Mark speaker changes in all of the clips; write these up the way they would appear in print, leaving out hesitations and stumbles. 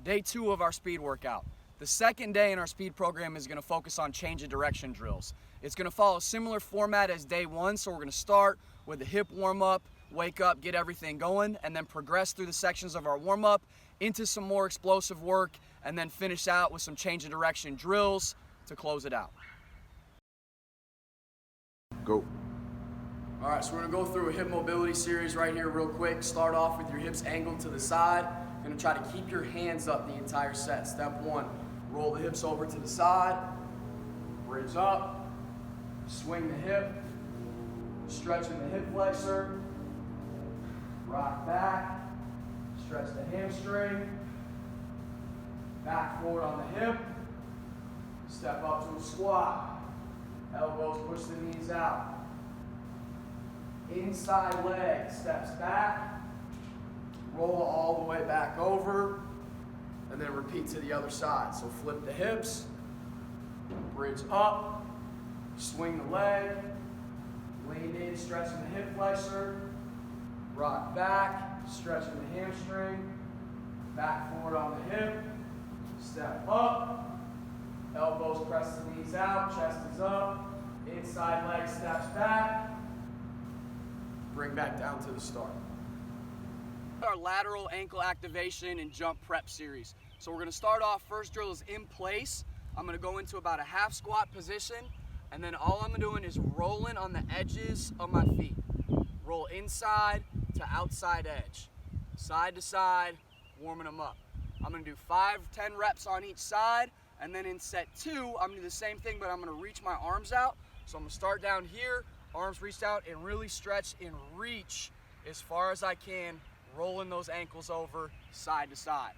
Speaker 1: day 2 of our speed workout. The second day in our speed program is going to focus on change of direction drills. It's going to follow a similar format as day 1, so we're going to start with a hip warm-up, wake up, get everything going, and then progress through the sections of our warm-up into some more explosive work, and then finish out with some change of direction drills to close it out.
Speaker 2: Go.
Speaker 1: All right, so we're gonna go through a hip mobility series right here real quick. Start off with your hips angled to the side. You're gonna try to keep your hands up the entire set. Step 1, roll the hips over to the side, bridge up, swing the hip, stretching the hip flexor, rock back, stretch the hamstring, back forward on the hip, step up to a squat, elbows push the knees out. Inside leg steps back, roll all the way back over, and then repeat to the other side. So flip the hips, bridge up, swing the leg, lean in, stretching the hip flexor, rock back, stretching the hamstring, back forward on the hip, step up, elbows press the knees out, chest is up, inside leg steps back, bring back down to the start. Our lateral ankle activation and jump prep series. So we're going to start off, first drill is in place. I'm going to go into about a half squat position, and then all I'm doing is rolling on the edges of my feet. Roll inside to outside edge, side to side, warming them up. I'm going to do 5-10 reps on each side, and then in set 2, I'm going to do the same thing, but I'm going to reach my arms out. So I'm going to start down here, arms reached out, and really stretch and reach as far as I can, rolling those ankles over side to side.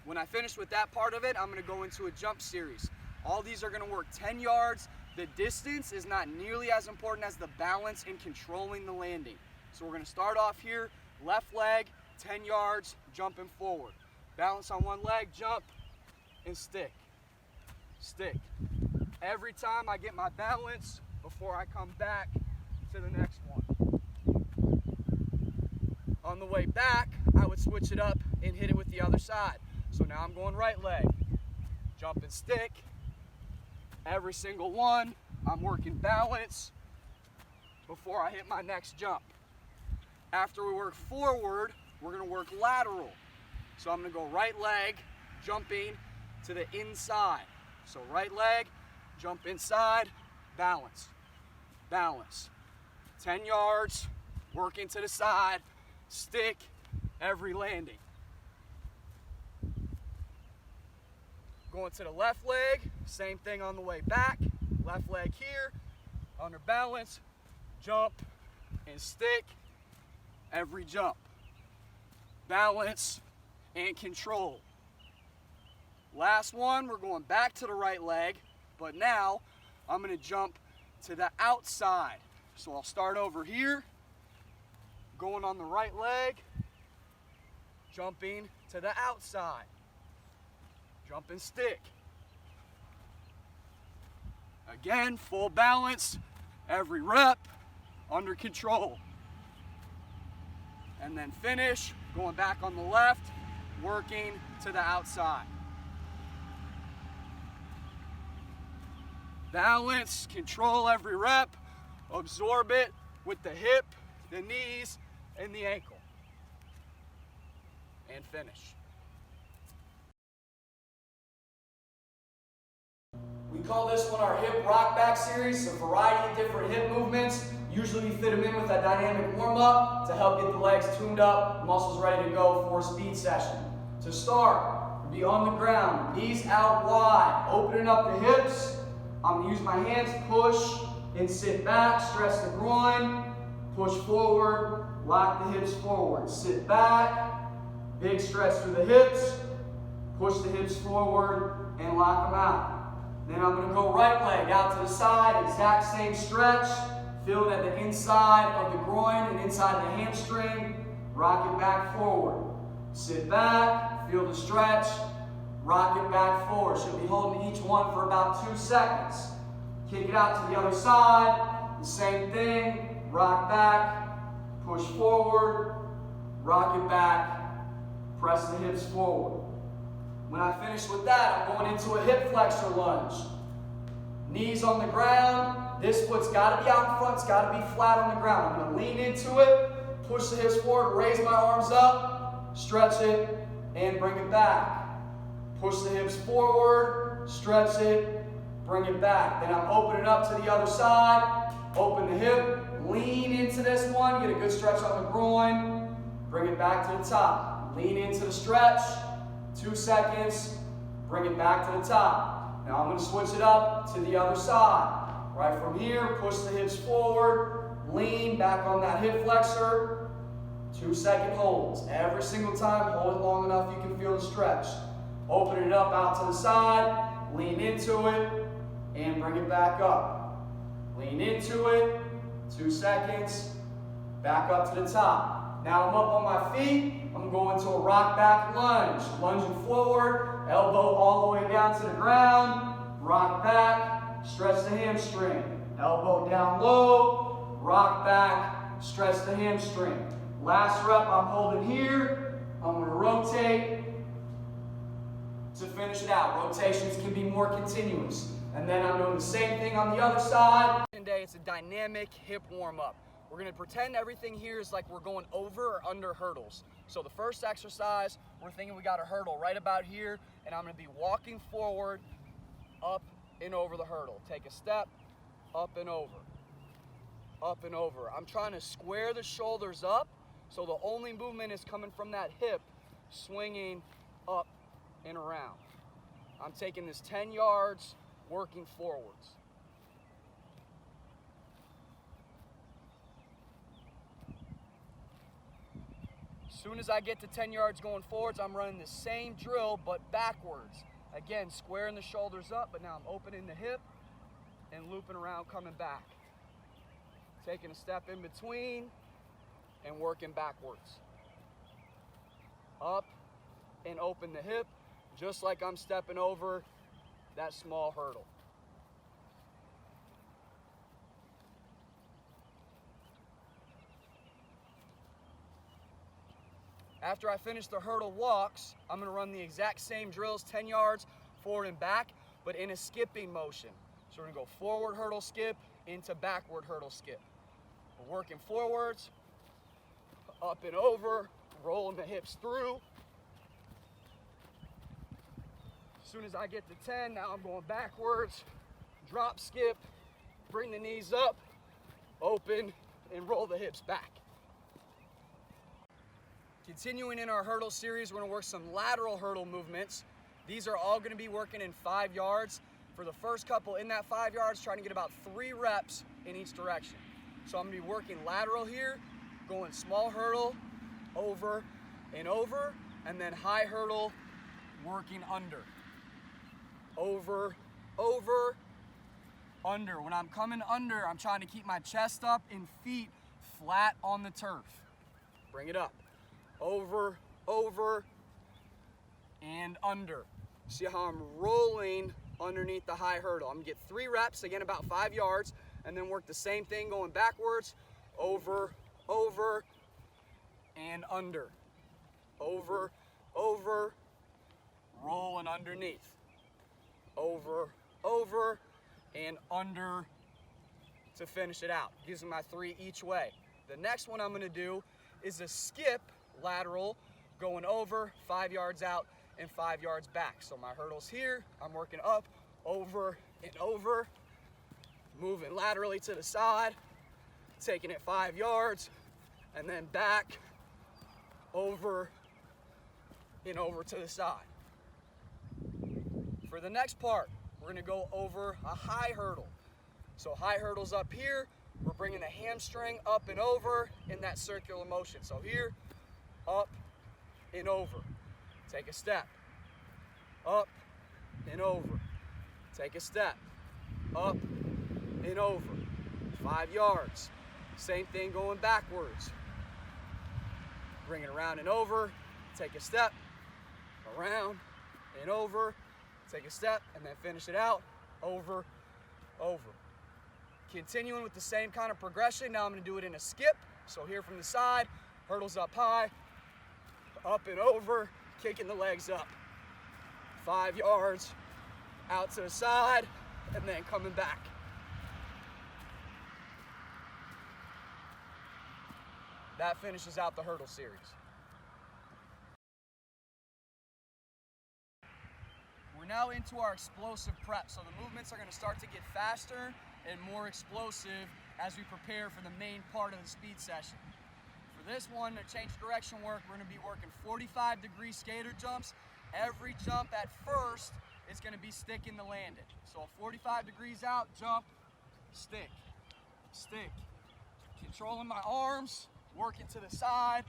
Speaker 1: When I finish with that part of it, I'm going to go into a jump series. All these are going to work 10 yards. The distance is not nearly as important as the balance in controlling the landing. So we're going to start off here, left leg, 10 yards, jumping forward. Balance on one leg, jump, and stick. Stick. Every time I get my balance before I come back to the next one. On the way back, I would switch it up and hit it with the other side. So now I'm going right leg, jump and stick. Every single one, I'm working balance before I hit my next jump. After we work forward, we're gonna work lateral. So I'm gonna go right leg, jumping to the inside. So right leg, jump inside, balance, balance. 10 yards, working to the side, stick, every landing. Going to the left leg, same thing on the way back. Left leg here, under balance, jump and stick, every jump. Balance and control. Last one, we're going back to the right leg, but now I'm going to jump to the outside. So I'll start over here, going on the right leg, jumping to the outside. Jump and stick. Again, full balance, every rep, under control. And then finish, going back on the left, working to the outside. Balance, control every rep, absorb it with the hip, the knees, and the ankle. And finish. We call this one our hip rock back series. A variety of different hip movements. Usually we fit them in with a dynamic warm-up to help get the legs tuned up, muscles ready to go for a speed session. To start, be on the ground, knees out wide, opening up the hips. I'm going to use my hands, push and sit back, stretch the groin, push forward, lock the hips forward, sit back, big stretch through the hips, push the hips forward and lock them out. Then I'm going to go right leg out to the side, exact same stretch, feel it at the inside of the groin and inside the hamstring, rock it back forward. Sit back, feel the stretch, rock it back forward. Should be holding each one for about 2 seconds. Kick it out to the other side, the same thing, rock back, push forward, rock it back, press the hips forward. When I finish with that, I'm going into a hip flexor lunge. Knees on the ground. This foot's got to be out in front. It's got to be flat on the ground. I'm going to lean into it, push the hips forward, raise my arms up, stretch it, and bring it back. Push the hips forward, stretch it, bring it back. Then I'm opening up to the other side. Open the hip, lean into this one, get a good stretch on the groin, bring it back to the top. Lean into the stretch, 2 seconds, bring it back to the top. Now I'm going to switch it up to the other side. Right from here, push the hips forward, lean back on that hip flexor, 2-second holds. Every single time, hold it long enough you can feel the stretch. Open it up out to the side, lean into it, and bring it back up. Lean into it, 2 seconds, back up to the top. Now I'm up on my feet, I'm going to a rock back lunge. Lunging forward, elbow all the way down to the ground, rock back, stretch the hamstring. Elbow down low, rock back, stretch the hamstring. Last rep I'm holding here, I'm going to rotate to finish it out. Rotations can be more continuous. And then I'm doing the same thing on the other side. Today it's a dynamic hip warm-up. We're going to pretend everything here is like we're going over or under hurdles. So the first exercise, we're thinking we got a hurdle right about here, and I'm going to be walking forward, up and over the hurdle. Take a step, up and over, up and over. I'm trying to square the shoulders up, so the only movement is coming from that hip, swinging up and around. I'm taking this 10 yards, working forwards. As soon as I get to 10 yards going forwards, I'm running the same drill, but backwards. Again, squaring the shoulders up, but now I'm opening the hip and looping around, coming back. Taking a step in between and working backwards. Up and open the hip, just like I'm stepping over that small hurdle. After I finish the hurdle walks, I'm going to run the exact same drills, 10 yards forward and back, but in a skipping motion. So we're going to go forward hurdle skip into backward hurdle skip. We're working forwards, up and over, rolling the hips through. As soon as I get to 10, now I'm going backwards, drop skip, bring the knees up, open, and roll the hips back. Continuing in our hurdle series, we're going to work some lateral hurdle movements. These are all going to be working in 5 yards. For the first couple in that 5 yards, trying to get about 3 reps in each direction. So I'm going to be working lateral here, going small hurdle, over, and then high hurdle, working under. Over, under. When I'm coming under, I'm trying to keep my chest up and feet flat on the turf. Bring it up. Over, and under. See how I'm rolling underneath the high hurdle. I'm gonna get 3 reps, again about 5 yards, and then work the same thing going backwards, over, and under. Over, roll and underneath. Over, and under to finish it out. Using my 3 each way. The next one I'm gonna do is a skip lateral, going over, 5 yards out and 5 yards back. So my hurdle's here, I'm working up, over and over, moving laterally to the side, taking it 5 yards, and then back, over and over to the side. For the next part, we're gonna go over a high hurdle. So high hurdle's up here, we're bringing the hamstring up and over in that circular motion. So here, up and over. Take a step. Up and over. Take a step. Up and over. 5 yards. Same thing going backwards. Bring it around and over. Take a step. Around and over. Take a step and then finish it out. Over. Continuing with the same kind of progression. Now I'm going to do it in a skip. So here from the side, hurdles up high, up and over, kicking the legs up. 5 yards, out to the side, and then coming back. That finishes out the hurdle series. We're now into our explosive prep. So the movements are going to start to get faster and more explosive as we prepare for the main part of the speed session. For this one, to change direction work, we're going to be working 45-degree skater jumps. Every jump at first is going to be sticking the landing. So 45 degrees out, jump, stick, stick. Controlling my arms, working to the side,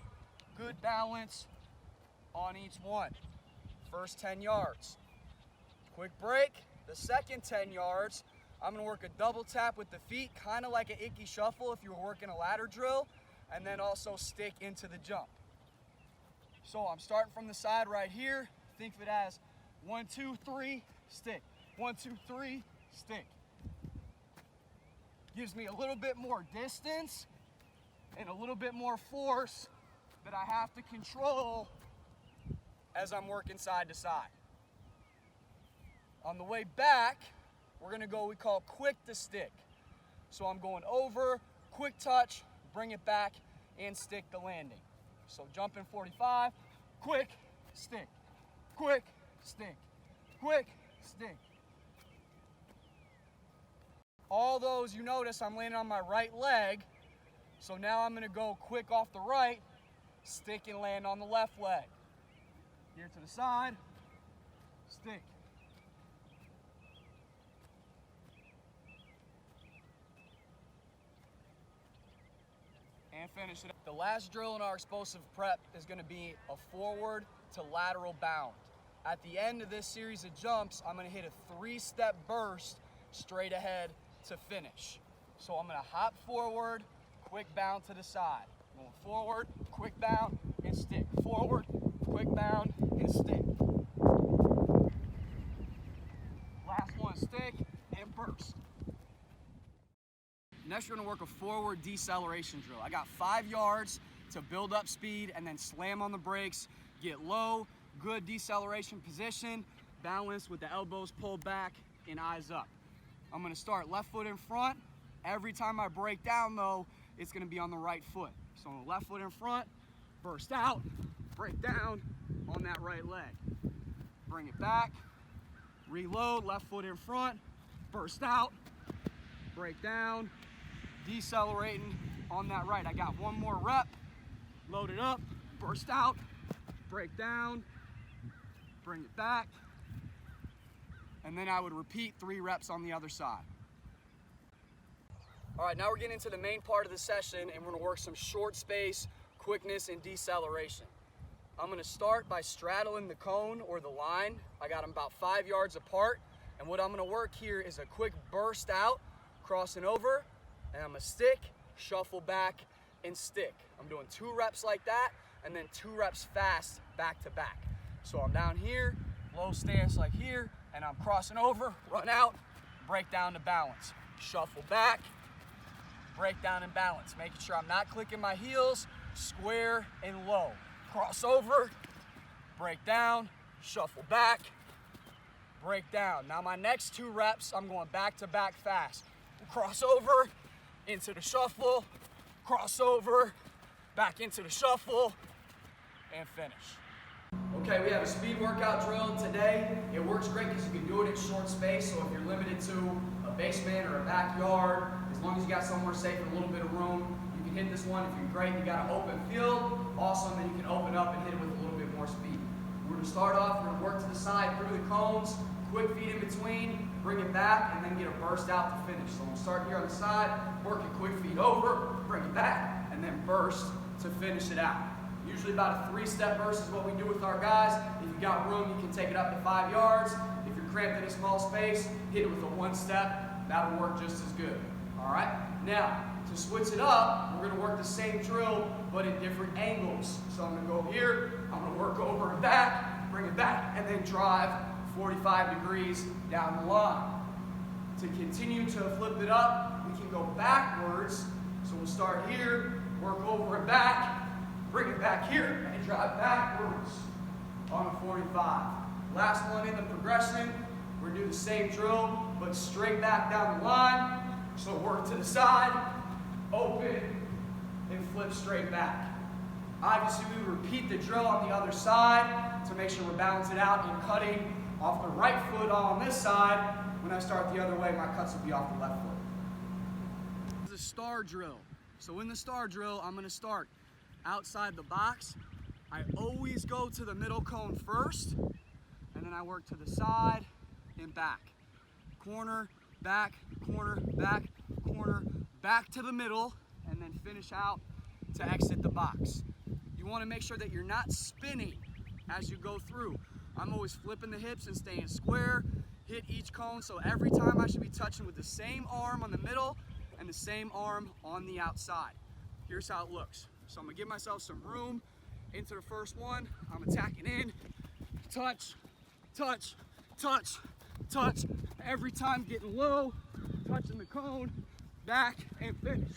Speaker 1: good balance on each one. First 10 yards. Quick break, the second 10 yards, I'm gonna work a double tap with the feet, kind of like an icky shuffle if you were working a ladder drill, and then also stick into the jump. So I'm starting from the side right here. Think of it as 1, 2, 3, stick. 1, 2, 3, stick. Gives me a little bit more distance and a little bit more force that I have to control as I'm working side to side. On the way back, we're gonna go, we call quick to stick. So I'm going over, quick touch, bring it back, and stick the landing. So jumping 45, quick, stick, quick, stick, quick, stick. All those, you notice I'm landing on my right leg. So now I'm gonna go quick off the right, stick and land on the left leg. Here to the side, stick. And finish it. The last drill in our explosive prep is going to be a forward to lateral bound. At the end of this series of jumps, I'm going to hit a 3-step burst straight ahead to finish. So I'm going to hop forward, quick bound to the side. Going forward, quick bound, and stick. Forward, quick bound, and stick. Last one, stick and burst. Next, we're gonna work a forward deceleration drill. I got 5 yards to build up speed and then slam on the brakes, get low, good deceleration position, balance with the elbows pulled back and eyes up. I'm gonna start left foot in front. Every time I break down though, it's gonna be on the right foot. So left foot in front, burst out, break down on that right leg. Bring it back, reload, left foot in front, burst out, break down, decelerating on that right. I got one more rep, load it up, burst out, break down, bring it back, and then I would repeat 3 reps on the other side. All right, now we're getting into the main part of the session and we're gonna work some short space, quickness, and deceleration. I'm gonna start by straddling the cone or the line. I got them about 5 yards apart, and what I'm gonna work here is a quick burst out, crossing over, and I'm gonna stick, shuffle back, and stick. I'm doing 2 reps like that, and then 2 reps fast back to back. So I'm down here, low stance like here, and I'm crossing over, run out, break down to balance. Shuffle back, break down and balance. Making sure I'm not clicking my heels, square and low. Cross over, break down, shuffle back, break down. Now my next 2 reps, I'm going back to back fast. Cross over, into the shuffle, cross over, back into the shuffle, and finish. Okay, we have a speed workout drill today. It works great because you can do it in short space, so if you're limited to a basement or a backyard, as long as you got somewhere safe and a little bit of room, you can hit this one. If you're great, you got an open field, awesome, then you can open up and hit it with a little bit more speed. We're gonna start off, we're gonna work to the side through the cones, quick feet in between, bring it back, and then get a burst out to finish. So we'll start here on the side, working quick feet over, bring it back, and then burst to finish it out. Usually about a 3-step burst is what we do with our guys. If you got room, you can take it up to 5 yards. If you're cramped in a small space, hit it with a 1-step. That'll work just as good. All right? Now, to switch it up, we're gonna work the same drill, but in different angles. So I'm gonna go here, I'm gonna work over and back, bring it back, and then drive 45 degrees down the line. To continue to flip it up, we can go backwards. So we'll start here, work over and back, bring it back here, and drive backwards on a 45. Last one in the progression, we're gonna do the same drill, but straight back down the line. So work to the side, open, and flip straight back. Obviously, we repeat the drill on the other side to make sure we're balancing out and cutting off the right foot on this side. When I start the other way, my cuts will be off the left foot. This is a star drill. So in the star drill, I'm gonna start outside the box. I always go to the middle cone first, and then I work to the side and back. Corner, back, corner, back to the middle, and then finish out to exit the box. You wanna make sure that you're not spinning as you go through. I'm always flipping the hips and staying square, hit each cone, so every time I should be touching with the same arm on the middle and the same arm on the outside. Here's how it looks. So I'm gonna give myself some room into the first one. I'm attacking in, touch, touch, touch, touch. Every time getting low, touching the cone, back, and finish.